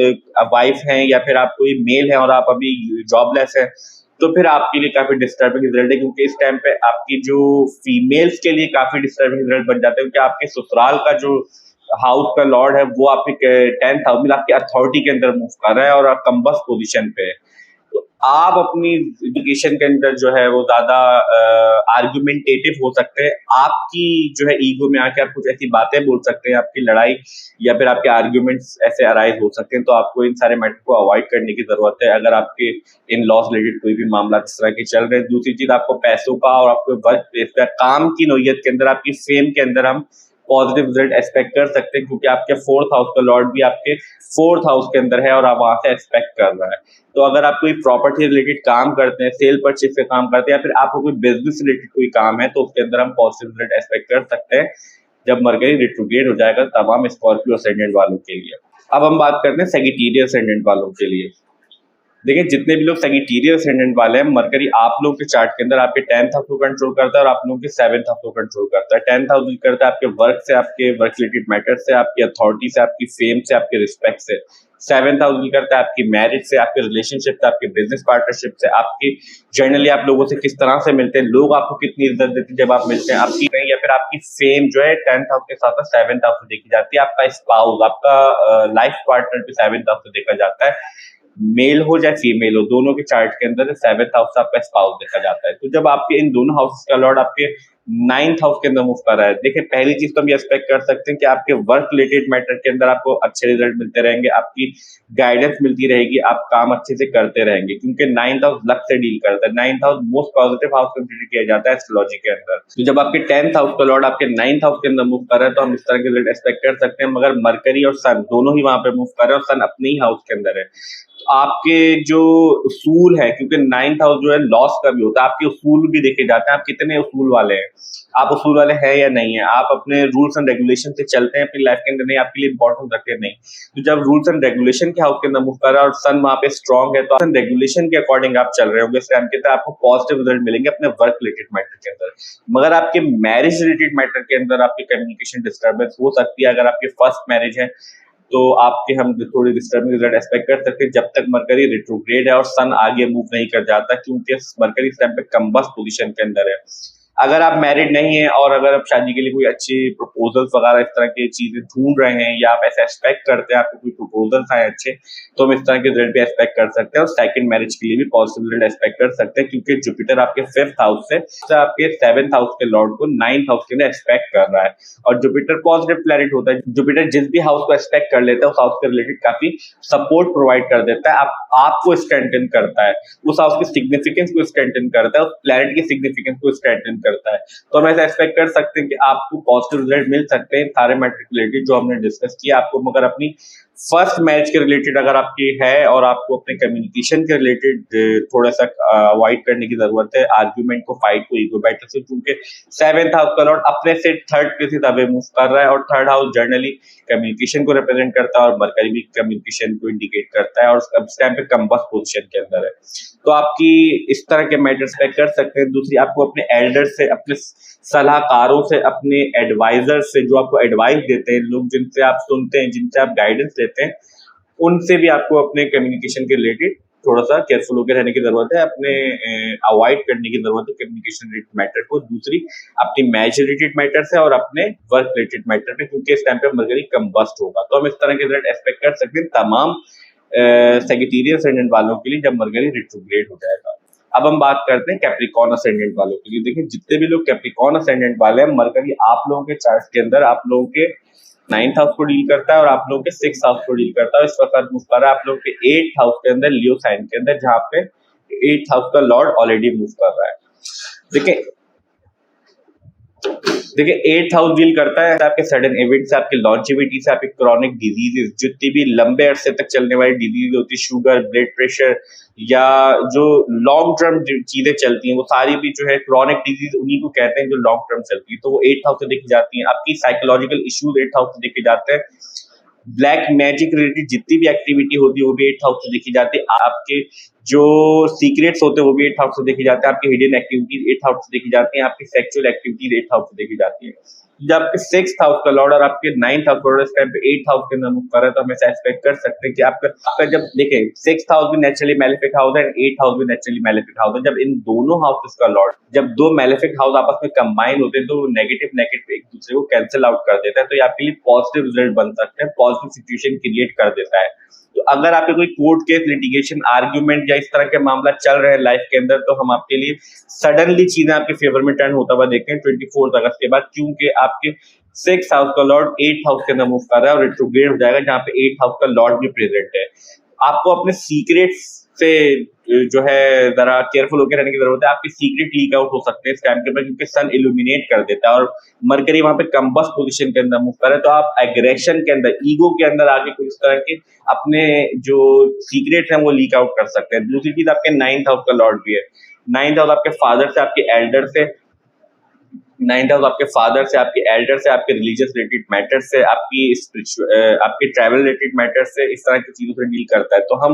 Speaker 1: वाइफ हैं या फिर आप कोई मेल है और आप अभी जॉबलेस है, तो फिर आपके लिए काफी डिस्टर्बिंग रिजल्ट है, क्योंकि इस टाइम पे आपकी जो फीमेल्स के लिए काफी डिस्टर्बिंग रिजल्ट बन जाते हैं, क्योंकि आपके ससुराल का जो हाउस का लॉर्ड है वो आपके 10th हाउस में आपकी अथॉरिटी के अंदर मूव कर रहा है और कंबस पोजीशन पे है। तो आप अपनी एजुकेशन के अंदर जो है वो ज्यादा आर्गुमेंटेटिव हो सकते हैं। आपकी जो है ईगो में आके आप कुछ ऐसी बातें बोल सकते हैं, आपकी लड़ाई या फिर आपके आर्गुमेंट्स ऐसे अराइज हो सकते हैं। तो आपको इन सारे मैटर को अवॉइड करने की जरूरत है अगर आपके इन लॉस रिलेटेड कोई भी मामला इस तरह के चल रहे हैं। दूसरी चीज, आपको पैसों का और आपके वर्क प्लेस का काम की नोयत के अंदर, आपकी फेम के अंदर हम पॉजिटिव रिजल्ट एक्सपेक्ट कर सकते हैं, क्योंकि आपके 4th हाउस का लॉर्ड भी आपके 4th हाउस के अंदर है और आप वहां से एक्सपेक्ट कर रहा है। तो अगर आप कोई प्रॉपर्टी रिलेटेड काम करते हैं, सेल परचेज से काम करते हैं, या फिर आपको कोई बिजनेस रिलेटेड कोई काम है, तो उसके अंदर हम पॉजिटिव रिजल्ट एक्सपेक्ट कर सकते हैं जब मरकरी रिट्रोग्रेड हो जाएगा तमाम स्कॉर्पियो असेंडेंट वालों के लिए। अब हम बात करते हैं सेजिटेरियस असेंडेंट वालों के लिए। देखिए, जितने भी लोग सेजिटेरियस असेंडेंट वाले हैं, मरकरी आप लोगों के चार्ट के अंदर आपके 10th हाउस को कंट्रोल करता है और आप लोगों के 7th हाउस को कंट्रोल करता है। 10th हाउस करता है आपके वर्क से, आपके वर्क रिलेटेड मैटर से, आपकी अथॉरिटी से, आपकी फेम से, आपके रिस्पेक्ट से। 7th हाउस करता है आपकी मैरिज से, आपके रिलेशनशिप से, आपके बिजनेस पार्टनरशिप से, आपकी जनरली आप लोगों से किस तरह से मिलते हैं, लोग आपको कितनी इज्जत देते हैं जब आप मिलते हैं, आपकी नहीं, या फिर आपकी फेम जो है 10th हाउस के साथ 7th हाउस से देखी जाती है। आपका स्पाउस, आपका लाइफ पार्टनर भी 7th हाउस से देखा जाता है। मेल हो चाहे फीमेल हो, दोनों के चार्ट के अंदर 7th हाउस से आपका स्पाउस देखा जाता है। तो जब आपके इन दोनों हाउस का लॉर्ड आपके 9th हाउस के अंदर मूव कर रहा है, देखिए पहली चीज तो हम ये एक्सपेक्ट कर सकते हैं कि आपके वर्क रिलेटेड मैटर के अंदर आपको अच्छे रिजल्ट मिलते रहेंगे, आपकी गाइडेंस मिलती रहेगी, आप काम अच्छे से करते रहेंगे, क्योंकि 9th हाउस लक से डील करता है। 9th house most positive house consider किया जाता है एस्ट्रोलॉजी के अंदर। तो जब आपके 10th हाउस का लॉर्ड आपके 9th हाउस के अंदर मूव कर रहा है, तो हम इस तरह के रिजल्ट एक्सपेक्ट कर सकते हैं। मगर मरकरी और सन दोनों ही वहां पे मूव कर रहे हैं और सन अपने ही हाउस के अंदर है। आपके जो उसूल है, क्योंकि 9th हाउस जो है लॉस का भी होता है, आपके उसूल भी देखे जाते हैं, आप कितने उसूल वाले हैं, आप उसूल वाले हैं या नहीं है, आप अपने रूल्स एंड रेगुलेशन से चलते हैं अपनी लाइफ के अंदर, नहीं आपके लिए इंपॉर्टेंस रखते हैं नहीं। तो जब रूल्स एंड रेगुलेशन के हाउस के अंदर मूव कर रहा है और सन वहां पे स्ट्रॉन्ग है, तो रेगुलेशन के अकॉर्डिंग आप चल रहे होंगे, इस टाइम के अंदर आपको पॉजिटिव रिजल्ट मिलेंगे अपने वर्क रिलेटेड मैटर के अंदर। मगर आपके मैरिज रिलेटेड मैटर के अंदर आपकी कम्युनिकेशन डिस्टर्बेंस हो सकती है। अगर आपकी फर्स्ट मैरिज है तो आपके हम थोड़ी डिस्टर्बिंग रिजल्ट एक्सपेक्ट कर सकते हैं जब तक मरकरी रिट्रोग्रेड है और सन आगे मूव नहीं कर जाता, क्योंकि मरकरी इस टाइम पे कम्बस पोजीशन के अंदर है। अगर आप मैरिड नहीं है और अगर आप शादी के लिए कोई अच्छी प्रपोजल्स वगैरह इस तरह की चीजें ढूंढ रहे हैं, या आप ऐसा एक्सपेक्ट करते हैं आपको कोई प्रपोजल्स आए अच्छे, तो हम इस तरह के रिजल्ट भी एक्सपेक्ट कर सकते हैं। और सेकंड मैरिज के लिए भी पॉजिटिव रिजल्ट एक्सपेक्ट कर सकते हैं, क्योंकि जुपिटर आपके 5th हाउस से आपके 7th हाउस के लॉर्ड को 9th हाउस के लिए एक्सपेक्ट कर रहा है। और जुपिटर पॉजिटिव प्लैनेट होता है, जुपिटर जिस भी हाउस को एक्सपेक्ट कर लेता है उस हाउस के रिलेटेड काफी सपोर्ट प्रोवाइड कर देता है, आपको स्ट्रेंथन करता है, उस हाउस की सिग्निफिकेंस को स्ट्रेंथन करता है, उस प्लैनेट की सिग्निफिकेंस को स्ट्रेंथन करता है। तो हम ऐसा एक्सपेक्ट कर सकते हैं कि आपको पॉजिटिव रिजल्ट मिल सकते हैं सारे मैटर रिलेटेड जो हमने डिस्कस किया। आपको मगर अपनी फर्स्ट मैच के रिलेटेड अगर आपकी है और आपको अपने कम्युनिकेशन के रिलेटेड थोड़ा सा अवॉइड करने की जरूरत है, आर्ग्यूमेंट को, फाइट को, ईगो बैटल से, क्योंकि सेवेंथ हाउस का लॉर्ड अपने से थर्ड के सीधा वे मूव कर रहा है और थर्ड हाउस जनरली कम्युनिकेशन को रिप्रेजेंट करता है और मरकरी भी कम्युनिकेशन को इंडिकेट करता है और उस टाइम पे कंबस पोजीशन के अंदर है। तो आपकी इस तरह के मैटर्स पे कर सकते हैं। दूसरी, आपको अपने एल्डर से, अपने सलाहकारों से, अपने एडवाइजर से, जो आपको एडवाइस देते हैं, लोग जिनसे आप सुनते हैं, जिनसे आप गाइडेंस लेते हैं, उनसे भी आपको अपने कम्युनिकेशन के रिलेटेड थोड़ा सा केयरफुल होकर रहने की जरूरत है, अपने अवॉइड करने की जरूरत है कम्युनिकेशन रिलेटेड मैटर को। दूसरी, अपनी मैच रिलेटेड मैटर से और अपने वर्क रिलेटेड मैटर पे, क्योंकि इस टाइम पे मरकरी कंबस्ट होगा। तो हम इस तरह के रिजल्ट एक्सपेक्ट कर सकते हैं तमाम सेजिटेरियस असेंडेंट वालों के लिए जब मरकरी रिट्रोग्रेड हो जाएगा। अब हम बात करते हैं कैप्रिकॉर्न असेंडेंट वालों के लिए। देखिए, जितने भी लोग कैप्रिकॉर्न असेंडेंट वाले हैं, मरकरी आप लोगों के चार्ट के अंदर आप लोगों के 9th हाउस को डील करता है और आप लोगों के 6th हाउस को डील करता है। इस वक्त मूव कर रहा है आप लोगों के 8th हाउस के अंदर, लियो साइन के अंदर, जहां पे 8th हाउस का लॉर्ड ऑलरेडी मूव कर रहा है। देखिए देखिए 8th हाउस डील करता है आपके सडन इवेंट से, आपके लॉन्जिविटी से, आपके क्रॉनिक डिजीजेस, जितनी भी लंबे अरसे तक चलने वाली डिजीज होती है, शुगर, ब्लड प्रेशर या जो लॉन्ग टर्म चीजें चलती हैं, वो सारी भी जो है क्रॉनिक डिजीज उन्हीं को कहते हैं जो लॉन्ग टर्म चलती है। तो वो 8th हाउस से देखी जाती है। आपकी साइकोलॉजिकल इश्यूज 8th हाउस से देखे जाते हैं। ब्लैक मैजिक रिलेटेड जितनी भी एक्टिविटी होती है वो भी 8th हाउस से देखी जाती है। आपके जो सीक्रेट्स होते हैं वो भी 8th हाउस से देखे जाते हैं। आपकी हिडन एक्टिविटीज 8th हाउस से देखी जाती हैं। आपकी सेक्सुअल एक्टिविटीज 8th हाउस से देखी जाती है। जब आपके 6th हाउस का लॉर्ड और आपके 9th हाउस का लॉर्ड इस टाइम पे 8th हाउस के अंदर मूव कर रहा है, तो हम ऐसा एक्सपेक्ट कर सकते हैं कि आपका जब देखें 6th हाउस भी नेचुरली मैलेफिक हाउस है, 8th हाउस भी नेचुरली मैलेफिक हाउस है। जब इन दोनों हाउसेस का लॉर्ड, जब दो मैलेफिक हाउस आपस में कंबाइन होते हैं, तो नेगेटिव नेगेटिव एक दूसरे को कैंसिल आउट कर देता है। तो ये आपके लिए पॉजिटिव रिजल्ट बन सकते हैं, पॉजिटिव सिचुएशन क्रिएट कर देता है। तो अगर आपके कोई कोर्ट केस, लिटिगेशन, आर्ग्यूमेंट या इस तरह के मामला चल रहे हैं लाइफ के अंदर, तो हम आपके लिए सडनली चीजें आपके फेवर में टर्न होता हुआ देखते हैं 24 अगस्त के बाद, क्योंकि आपके 6th हाउस का लॉर्ड 8th हाउस के अंदर मूव कर रहा है और रिट्रोग्रेड हो जाएगा, जहां पे 8th हाउस का लॉर्ड भी प्रेजेंट है। आपको अपने सीक्रेट्स से जो है जरा केयरफुल होकर रहने की जरूरत है। आपके सीक्रेट लीक आउट हो सकते हैं इस टाइम के बाद, क्योंकि सन इल्यूमिनेट कर देता है और मरकरी वहां पे कंबस पोजीशन के अंदर मूव कर रहा है। तो आप एग्रेशन के अंदर, ईगो के अंदर आके कुछ इस तरह के अपने जो सीक्रेट हैं वो लीक आउट कर सकते हैं। दूसरी चीज, आपके 9th हाउस का लॉर्ड भी है। 9th हाउस आपके फादर से, आपके एल्डर से, 9th हाउस आपके फादर से, आपके एल्डर से, आपके रिलीजियस रिलेटेड मैटर से, आपके ट्रैवल रिलेटेड मैटर से, इस तरह की चीजों से डील करता है।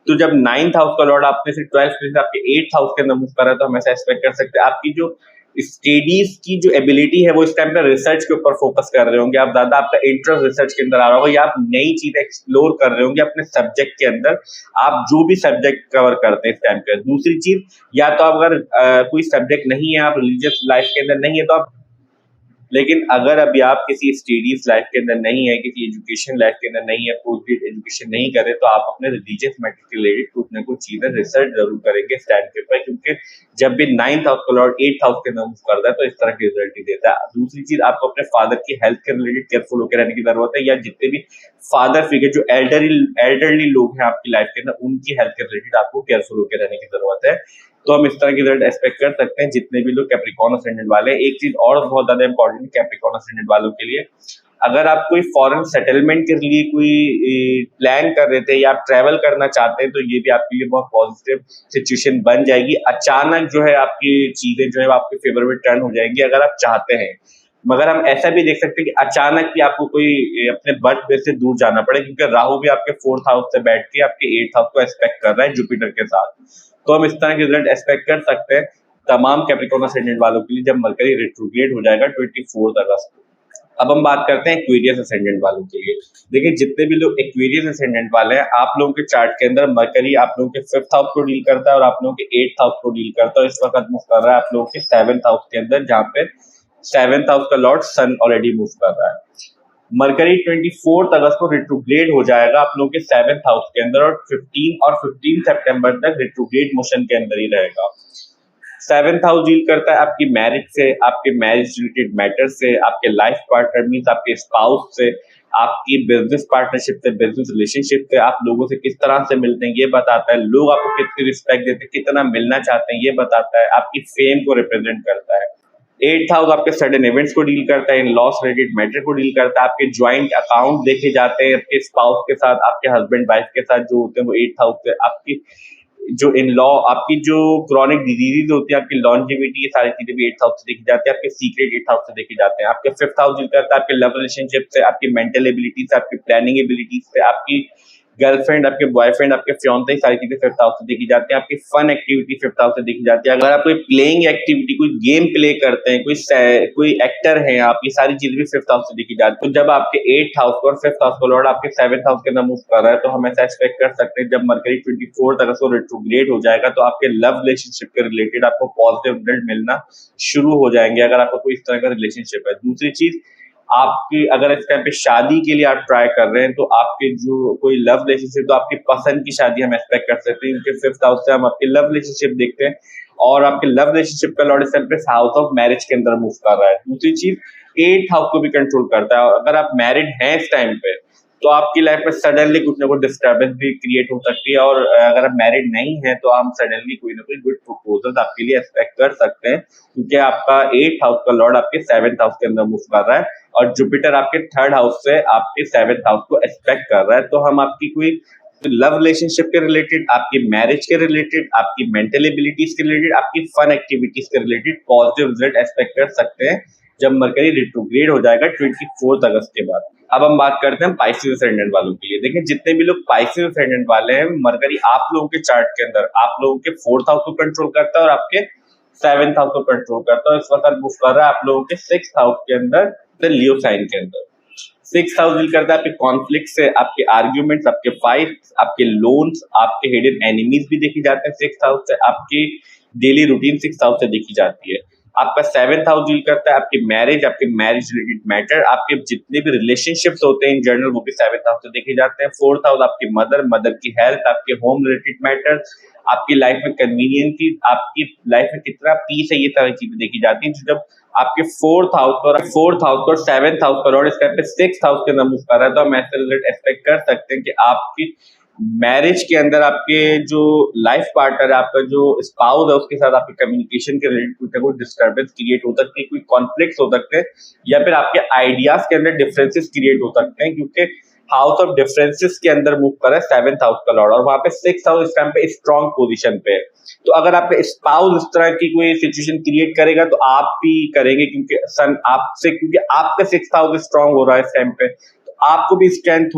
Speaker 1: तो जब 9th हाउस का लॉर्ड आपने से 12th से आपके 8th हाउस के अंदर मूव कर रहा है, तो हम ऐसा एक्सपेक्ट कर सकते हैं आपकी जो स्टडीज की जो एबिलिटी है वो इस टाइम पे रिसर्च के ऊपर फोकस कर रहे होंगे आप ज्यादा, आपका इंटरेस्ट रिसर्च के अंदर आ रहा होगा, या आप नई चीजें एक्सप्लोर कर रहे होंगे अपने सब्जेक्ट के अंदर, आप जो भी सब्जेक्ट कवर करते हैं इस टाइम पे। दूसरी चीज, या तो अगर कोई सब्जेक्ट नहीं है, आप रिलीजियस लाइफ के अंदर नहीं है, तो आप, लेकिन अगर अभी आप किसी स्टडीज लाइफ के अंदर नहीं है, किसी एजुकेशन लाइफ के अंदर नहीं है, पोस्ट एजुकेशन नहीं करे, तो आप अपने रिलीजियस मैटर के रिलेटेड कुछ ना कुछ चीजें रिसर्च जरूर करेंगे स्टैंड के ऊपर, क्योंकि जब भी 9th हाउस का लॉर्ड 8th हाउस के अंदर मूव करता है तो इस तरह के रिजल्ट ही देता है। दूसरी चीज, आपको अपने फादर की हेल्थ के रिलेटेड केयरफुल होकर रहने की जरूरत है, या जितने भी फादर फिगर जो एल्डरली लोग हैं आपकी लाइफ के अंदर, उनकी हेल्थ के रिलेटेड आपको केयरफुल होकर रहने की जरूरत है। तो हम इस तरह की रिजल्ट एक्सपेक्ट कर सकते हैं जितने भी लोग कैप्रिकॉर्न असेंडेंट वाले हैं। एक चीज और बहुत ज्यादा इंपॉर्टेंट है कैप्रिकॉर्न असेंडेंट वालों के लिए, अगर आप कोई फॉरेन सेटलमेंट के लिए कोई प्लान कर रहे थे या आप ट्रैवल करना चाहते हैं, तो ये भी आपके लिए बहुत पॉजिटिव सिचुएशन बन जाएगी। अचानक जो है आपकी चीजें जो है आपके फेवर में टर्न हो जाएंगी अगर आप चाहते हैं। मगर हम ऐसा भी देख सकते हैं कि अचानक ही आपको कोई अपने बर्थ प्लेस से दूर जाना पड़े, क्योंकि राहु भी आपके 4th हाउस से बैठ के आपके 8th हाउस को एक्सपेक्ट कर रहा है जुपिटर के साथ। तो हम इस तरह के रिजल्ट एक्सपेक्ट कर सकते हैं तमाम कैप्रिकॉर्न असेंडेंट वालों के लिए जब मरकरी रिट्रोग्रेड हो जाएगा 24 अगस्त को। अब हम बात करते हैं एक्वेरियस असेंडेंट वालों के लिए। देखिए, जितने भी लोग एक्वेरियस असेंडेंट वाले हैं, आप लोगों के चार्ट के अंदर मरकरी आप लोगों के 5th हाउस को डील करता है और आप लोगों के 8th हाउस को डील करता है। इस वक्त मूव कर रहा है आप लोगों के 7th हाउस के अंदर, जहां पे 7th हाउस का लॉर्ड सन ऑलरेडी मूव कर रहा है। मरकरी 24 अगस्त को रिट्रोग्रेड हो जाएगा आप लोगों के 7th हाउस के अंदर और 15 सितंबर तक रिट्रोग्रेड मोशन के अंदर ही रहेगा। 7th हाउस डील करता है आपकी मैरिज से, आपके मैरिज रिलेटेड मैटर से, आपके लाइफ पार्टनर मींस आपके स्पाउस से, आपकी बिजनेस पार्टनरशिप से, बिजनेस रिलेशनशिप से, आप लोगों से किस तरह से मिलते हैं ये बताता है, लोग आपको कितनी रिस्पेक्ट देते हैं, कितना मिलना चाहते हैं ये बताता है, आपकी फेम को रिप्रेजेंट करता है। एट्थ हाउस आपके सडन इवेंट्स को डील करता है, इन लॉस रिलेटेड मैटर को डील करता है, आपके ज्वाइंट अकाउंट देखे जाते हैं आपके स्पाउस के साथ, आपके हस्बैंड वाइफ के साथ जो होते हैं वो एट्थ हाउस से, आपकी जो इन लॉ, आपकी जो क्रॉनिक डिजीजेज होती है, आपकी लॉन्जेविटी, ये सारी चीजें भी एट्थ हाउस से देखी जाती है, आपके सीक्रेट एट्थ हाउस से देखे जाते हैं, आपके फिफ्थ हाउस डील करता है आपके लव रिलेशनशिप से, आपकी मेंटल एबिलिटीज से, आपकी प्लानिंग एबिलिटीज से, आपकी गर्लफ्रेंड, आपके बॉयफ्रेंड, आपके फियांसे, सारी चीजें फिफ्थ हाउस से देखी जाती है, आपकी फन एक्टिविटी फिफ्थ हाउस से देखी जाती है। अगर आप कोई प्लेइंग एक्टिविटी, कोई गेम प्ले करते हैं, कोई एक्टर है आप, ये सारी चीजें भी फिफ्थ हाउस से देखी जाती है। तो जब आपके एट्थ हाउस को और फिफ्थ हाउस को लॉर्ड आपके सेवंथ हाउस के अंदर मूव कर रहा है, तो हम ऐसा एक्सपेक्ट कर सकते हैं जब मरकरी 24 अगस्त को रेट्रोग्रेड हो जाएगा तो आपके लव रिलेशनशिप के रिलेटेड आपको पॉजिटिव रिजल्ट मिलना शुरू हो जाएंगे, अगर आपका कोई इस तरह का रिलेशनशिप है। दूसरी चीज, आपकी अगर इस टाइम पे शादी के लिए आप ट्राई कर रहे हैं तो आपके जो कोई लव रिलेशनशिप, तो आपकी पसंद की शादी हम एक्सपेक्ट कर सकते हैं, क्योंकि फिफ्थ हाउस से हम आपके लव रिलेशनशिप देखते हैं और आपके लव रिलेशनशिप का लॉर्ड इस टाइम पे हाउस ऑफ मैरिज के अंदर मूव कर रहा है। दूसरी चीज एट हाउस को भी कंट्रोल करता है, और अगर आप मैरिड हैं इस टाइम पे तो आपकी लाइफ में सडनली कुछ ना कुछ डिस्टर्बेंस भी क्रिएट हो सकती है, और अगर आप मैरिड नहीं है तो हम सडनली कोई ना कोई गुड प्रपोजल आपके लिए एक्सपेक्ट कर सकते हैं, क्योंकि आपका एट हाउस का लॉर्ड आपके सेवंथ हाउस के अंदर मूव कर रहा है और जुपिटर आपके थर्ड हाउस से आपके सेवंथ हाउस को एक्सपेक्ट कर रहा है। तो हम आपकी कोई लव रिलेशनशिप के रिलेटेड, आपकी मैरिज के रिलेटेड, आपकी मेंटल एबिलिटीज के रिलेटेड, आपकी फन एक्टिविटीज के रिलेटेड पॉजिटिव रिजल्ट एक्सपेक्ट कर सकते हैं जब मरकरी रेट्रोग्रेड हो जाएगा 24 अगस्त के बाद। अब हम बात करते हैं पाइसेस असेंडेंट वालों के लिए। देखिए, जितने भी लोग पाइसेस असेंडेंट वाले हैं, मरकरी आप लोगों के चार्ट के अंदर आप लोगों के फोर्थ हाउस को कंट्रोल करता है और आपके सेवंथ हाउस को कंट्रोल करता है। इस वक्त मूव कर रहा है आप लोगों के सिक्स हाउस के अंदर, लियो साइन के अंदर। सिक्स हाउस डील करता है आपके कॉन्फ्लिक्ट से, आपके आर्ग्यूमेंट्स, आपके फाइट्स, आपके लोन्स, आपके हिडन एनिमीज भी देखी जाते हैं सिक्स हाउस से, आपकी डेली रूटीन सिक्स हाउस से देखी जाती है। आपका सेवंथ हाउस डील करता है आपकी मैरिज, आपके मैरिज रिलेटेड मैटर, आपके जितने भी रिलेशनशिप्स होते हैं इन जनरल वो भी सेवंथ हाउस से देखे जाते हैं। फोर्थ हाउस आपकी मदर, मदर की हेल्थ, आपके होम रिलेटेड मैटर, आपकी लाइफ में कन्वीनियंस, आपकी लाइफ में कितना पीस है, ये सारी चीजें देखी जाती हैं। जब आपके फोर्थ हाउस और सेवंथ हाउस का लॉर्ड इस टाइम पे सिक्स हाउस के अंदर मूव कर रहा है, तो हम ऐसे रिजल्ट एक्सपेक्ट कर सकते हैं कि आपकी मैरिज के अंदर आपके जो लाइफ पार्टनर है, आपका जो स्पाउस है, उसके साथ आपके कम्युनिकेशन के रिलेटेड कुछ ना कुछ डिस्टर्बेंस क्रिएट हो सकती है, कोई कॉन्फ्लिक्ट हो सकते हैं, या फिर आपके आइडियाज के अंदर डिफरेंसेस क्रिएट हो सकते हैं, क्योंकि हाउस ऑफ डिफरेंसेस के अंदर मूव कर रहा है सेवंथ हाउस का लॉर्ड, और वहां पे सिक्स हाउस इस टाइम पे स्ट्रॉन्ग पोजीशन पे है। तो अगर आपके स्पाउस इस तरह की कोई सिचुएशन क्रिएट करेगा तो आप भी करेंगे, क्योंकि सन आपसे, क्योंकि आपका सिक्स हाउस स्ट्रॉन्ग हो रहा है इस टाइम पे, आपको भी स्ट्रेंथ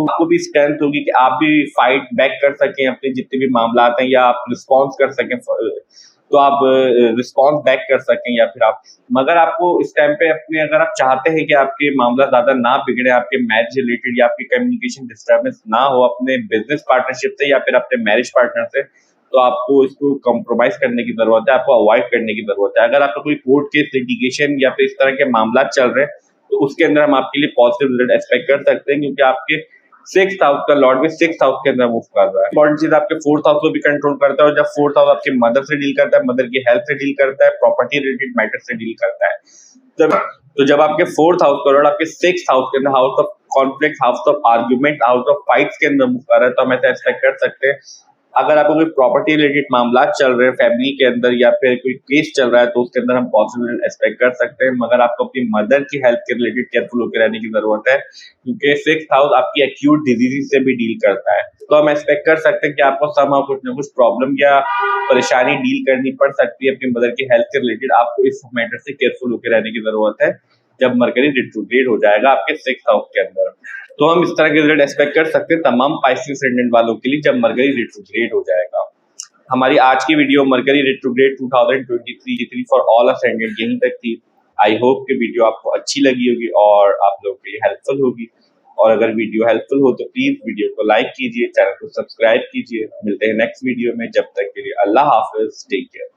Speaker 1: होगी कि आप भी फाइट बैक कर सकें अपने जितने भी मामला हैं, या आप रिस्पॉन्स कर सकें, तो आप रिस्पॉन्स बैक कर सकें, या फिर आप, मगर आपको इस टाइम पे अपने, अगर आप चाहते हैं कि आपके मामला ज्यादा ना बिगड़े, आपके मैरिज रिलेटेड या आपकी कम्युनिकेशन डिस्टर्बेंस ना हो अपने बिजनेस पार्टनरशिप से या फिर अपने मैरिज पार्टनर से, तो आपको इसको कॉम्प्रोमाइज करने की जरूरत है, आपको अवॉइड करने की जरूरत है। अगर आपका कोई कोर्ट केस, लिटिगेशन या फिर इस तरह के मामला चल रहे हैं तो उसके अंदर हम आपके लिए पॉजिटिव रिजल्ट एक्सपेक्ट कर सकते हैं, क्योंकि आपके सिक्स हाउस का लॉर्ड भी सिक्स हाउस के अंदर मूव कर रहा है। इंपॉर्टेंट चीज, आपके फोर्थ हाउस को भी कंट्रोल करता है, और जब फोर्थ हाउस आपके मदर से डील करता है, मदर की हेल्थ से डील करता है, प्रॉपर्टी रिलेटेड मैटर से डील करता है, जब आपके फोर्थ हाउस का लॉर्ड आपके सिक्स हाउस के अंदर, house of conflict, house of argument, house of fights के अंदर मूव कर रहा है, तो हम ऐसा एक्सपेक्ट कर सकते हैं अगर आपको कोई प्रॉपर्टी रिलेटेड मामला चल रहे हैं फैमिली के अंदर, या फिर कोई केस चल रहा है, तो उसके अंदर हम पॉजिटिव एक्सपेक्ट कर सकते हैं। मगर आपको अपनी मदर की हेल्थ के रिलेटेड केयरफुल होकर रहने की जरूरत है, क्योंकि सिक्स्थ हाउस आपकी एक्यूट डिजीज से भी डील करता है। तो हम एक्सपेक्ट कर सकते हैं कि आपको समहाउ कुछ ना कुछ प्रॉब्लम या परेशानी डील करनी पड़ सकती है अपनी मदर की हेल्थ के रिलेटेड। आपको इस मैटर से केयरफुल होकर रहने की जरूरत है जब मरकरी रेट्रोग्रेड हो जाएगा आपके सिक्स्थ हाउस के अंदर। तो हम इस तरह के रिजल्ट एक्सपेक्ट कर सकते हैं तमाम पाइसेस असेंडेंट वालों के लिए जब मरकरी रेट्रोग्रेड हो जाएगा। हमारी आज की video mercury retrograde 2023 for all ascendant यहीं तक थी। आई होप कि वीडियो आपको अच्छी लगी होगी और आप लोगों के लिए हेल्पफुल होगी, और अगर वीडियो हेल्पफुल हो तो प्लीज वीडियो को लाइक कीजिए, चैनल को सब्सक्राइब कीजिए। मिलते हैं नेक्स्ट वीडियो में, जब तक के लिए अल्लाह हाफिज, टेक केयर।